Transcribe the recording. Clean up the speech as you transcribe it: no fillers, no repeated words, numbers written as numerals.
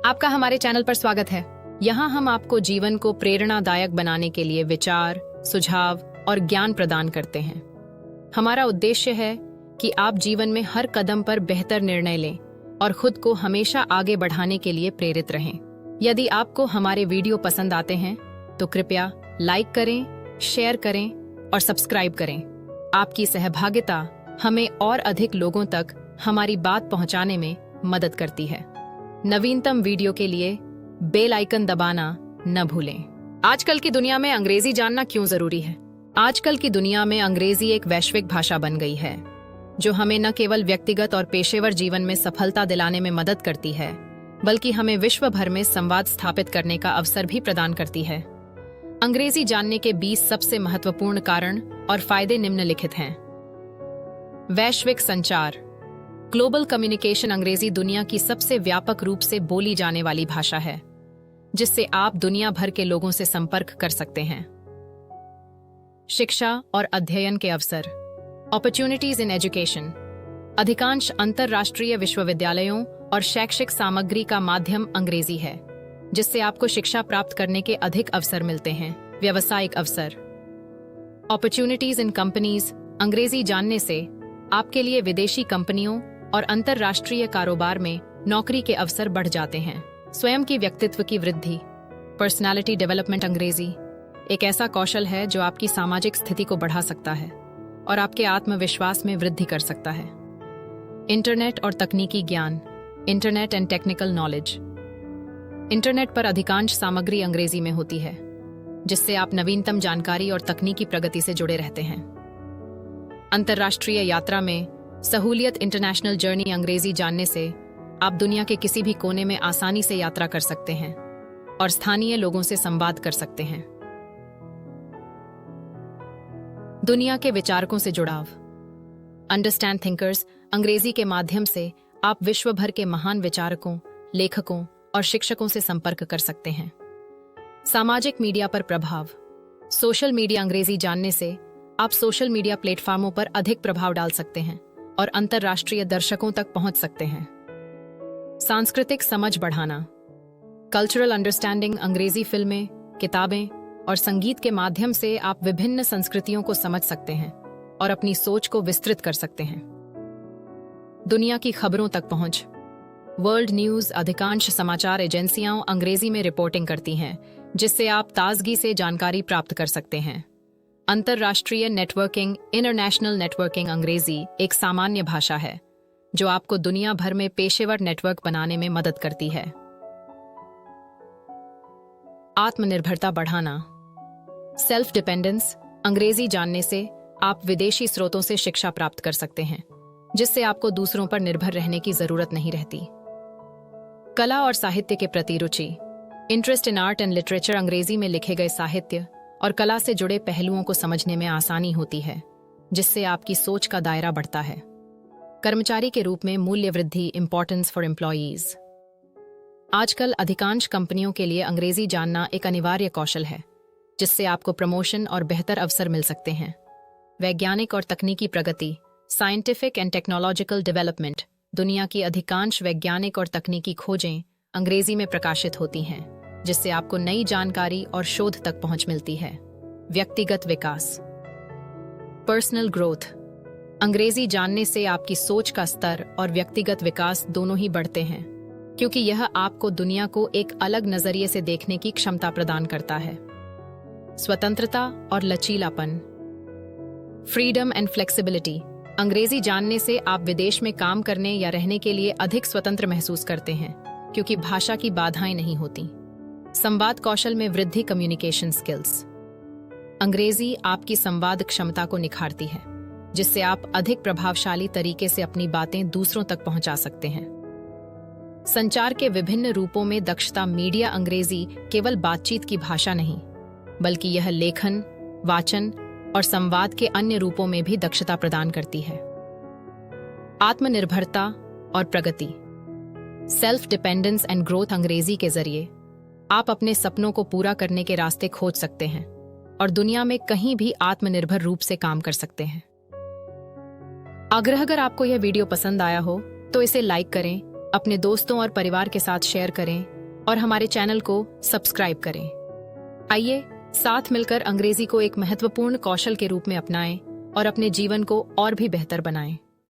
आपका हमारे चैनल पर स्वागत है। यहाँ हम आपको जीवन को प्रेरणादायक बनाने के लिए विचार, सुझाव और ज्ञान प्रदान करते हैं। हमारा उद्देश्य है कि आप जीवन में हर कदम पर बेहतर निर्णय लें और खुद को हमेशा आगे बढ़ाने के लिए प्रेरित रहें। यदि आपको हमारे वीडियो पसंद आते हैं तो कृपया लाइक करें, शेयर करें और सब्सक्राइब करें। आपकी सहभागिता हमें और अधिक लोगों तक हमारी बात पहुंचाने में मदद करती है। नवीनतम वीडियो के लिए बेल आइकन दबाना न भूलें। आजकल की दुनिया में अंग्रेजी जानना क्यों जरूरी है? आजकल की दुनिया में अंग्रेजी एक वैश्विक भाषा बन गई है, जो हमें न केवल व्यक्तिगत और पेशेवर जीवन में सफलता दिलाने में मदद करती है, बल्कि हमें विश्व भर में संवाद स्थापित करने का अवसर भी प्रदान करती है। अंग्रेजी जानने के 20 सबसे महत्वपूर्ण कारण और फायदे निम्नलिखित हैं। वैश्विक संचार। ग्लोबल कम्युनिकेशन अंग्रेजी दुनिया की सबसे व्यापक रूप से बोली जाने वाली भाषा है, जिससे आप दुनिया भर के लोगों से संपर्क कर सकते हैं। शिक्षा और अध्ययन के अवसर। Opportunities in education. अधिकांश अंतर्राष्ट्रीय विश्वविद्यालयों और शैक्षिक सामग्री का माध्यम अंग्रेजी है, जिससे आपको शिक्षा प्राप्त करने के अधिक अवसर मिलते हैं। व्यावसायिक अवसर। Opportunities in companies. अंग्रेजी जानने से आपके लिए विदेशी कंपनियों और अंतर्राष्ट्रीय कारोबार में नौकरी के अवसर बढ़ जाते हैं। स्वयं की व्यक्तित्व की वृद्धि। Personality development. अंग्रेजी एक ऐसा कौशल है जो आपकी सामाजिक स्थिति को बढ़ा सकता है और आपके आत्मविश्वास में वृद्धि कर सकता है। इंटरनेट और तकनीकी ज्ञान। Internet and technical knowledge. Internet पर अधिकांश सामग्री अंग्रेजी में होती है, जिससे आप नवीनतम जानकारी और तकनीकी प्रगति से जुड़े रहते हैं। अंतर्राष्ट्रीय यात्रा में सहूलियत। International journey. अंग्रेजी जानने से आप दुनिया के किसी भी कोने में आसानी से यात्रा कर सकते हैं और स्थानीय लोगों से संवाद कर सकते हैं। दुनिया के विचारकों से जुड़ाव। Understand thinkers. अंग्रेजी के माध्यम से आप विश्व भर के महान विचारकों, लेखकों और शिक्षकों से संपर्क कर सकते हैं। सामाजिक मीडिया पर प्रभाव। Social media. अंग्रेजी जानने से आप सोशल मीडिया प्लेटफॉर्मों पर अधिक प्रभाव डाल सकते हैं और अंतर्राष्ट्रीय दर्शकों तक पहुंच सकते हैं। सांस्कृतिक समझ बढ़ाना। Cultural understanding. अंग्रेजी फिल्में, किताबें और संगीत के माध्यम से आप विभिन्न संस्कृतियों को समझ सकते हैं और अपनी सोच को विस्तृत कर सकते हैं। दुनिया की खबरों तक पहुंच। World news. अधिकांश समाचार एजेंसियां अंग्रेजी में रिपोर्टिंग करती हैं, जिससे आप ताजगी से जानकारी प्राप्त कर सकते हैं। अंतर्राष्ट्रीय नेटवर्किंग। International networking. अंग्रेजी एक सामान्य भाषा है जो आपको दुनिया भर में पेशेवर नेटवर्क बनाने में मदद करती है। आत्मनिर्भरता बढ़ाना। Self dependence. अंग्रेजी जानने से आप विदेशी स्रोतों से शिक्षा प्राप्त कर सकते हैं, जिससे आपको दूसरों पर निर्भर रहने की जरूरत नहीं रहती। कला और साहित्य के प्रति रुचि। Interest in art and literature. अंग्रेजी में लिखे गए साहित्य और कला से जुड़े पहलुओं को समझने में आसानी होती है, जिससे आपकी सोच का दायरा बढ़ता है। कर्मचारी के रूप में मूल्य वृद्धि। Importance for employees. आजकल अधिकांश कंपनियों के लिए अंग्रेजी जानना एक अनिवार्य कौशल है, जिससे आपको प्रमोशन और बेहतर अवसर मिल सकते हैं। वैज्ञानिक और तकनीकी प्रगति। Scientific and technological development. दुनिया की अधिकांश वैज्ञानिक और तकनीकी खोजें अंग्रेजी में प्रकाशित होती हैं, जिससे आपको नई जानकारी और शोध तक पहुंच मिलती है। व्यक्तिगत विकास। Personal growth. अंग्रेजी जानने से आपकी सोच का स्तर और व्यक्तिगत विकास दोनों ही बढ़ते हैं, क्योंकि यह आपको दुनिया को एक अलग नजरिए से देखने की क्षमता प्रदान करता है। स्वतंत्रता और लचीलापन। Freedom and flexibility. अंग्रेजी जानने से आप विदेश में काम करने या रहने के लिए अधिक स्वतंत्र महसूस करते हैं, क्योंकि भाषा की बाधाएं नहीं होती। संवाद कौशल में वृद्धि। Communication skills. अंग्रेजी आपकी संवाद क्षमता को निखारती है, जिससे आप अधिक प्रभावशाली तरीके से अपनी बातें दूसरों तक पहुंचा सकते हैं। संचार के विभिन्न रूपों में दक्षता। मीडिया। अंग्रेजी केवल बातचीत की भाषा नहीं, बल्कि यह लेखन, वाचन और संवाद के अन्य रूपों में भी दक्षता प्रदान करती है। आत्मनिर्भरता और प्रगति। Self dependence and growth. अंग्रेजी के जरिए आप अपने सपनों को पूरा करने के रास्ते खोज सकते हैं और दुनिया में कहीं भी आत्मनिर्भर रूप से काम कर सकते हैं। अगर आपको यह वीडियो पसंद आया हो तो इसे लाइक करें, अपने दोस्तों और परिवार के साथ शेयर करें और हमारे चैनल को सब्सक्राइब करें। आइए साथ मिलकर अंग्रेजी को एक महत्वपूर्ण कौशल के रूप में अपनाएं और अपने जीवन को और भी बेहतर बनाएं।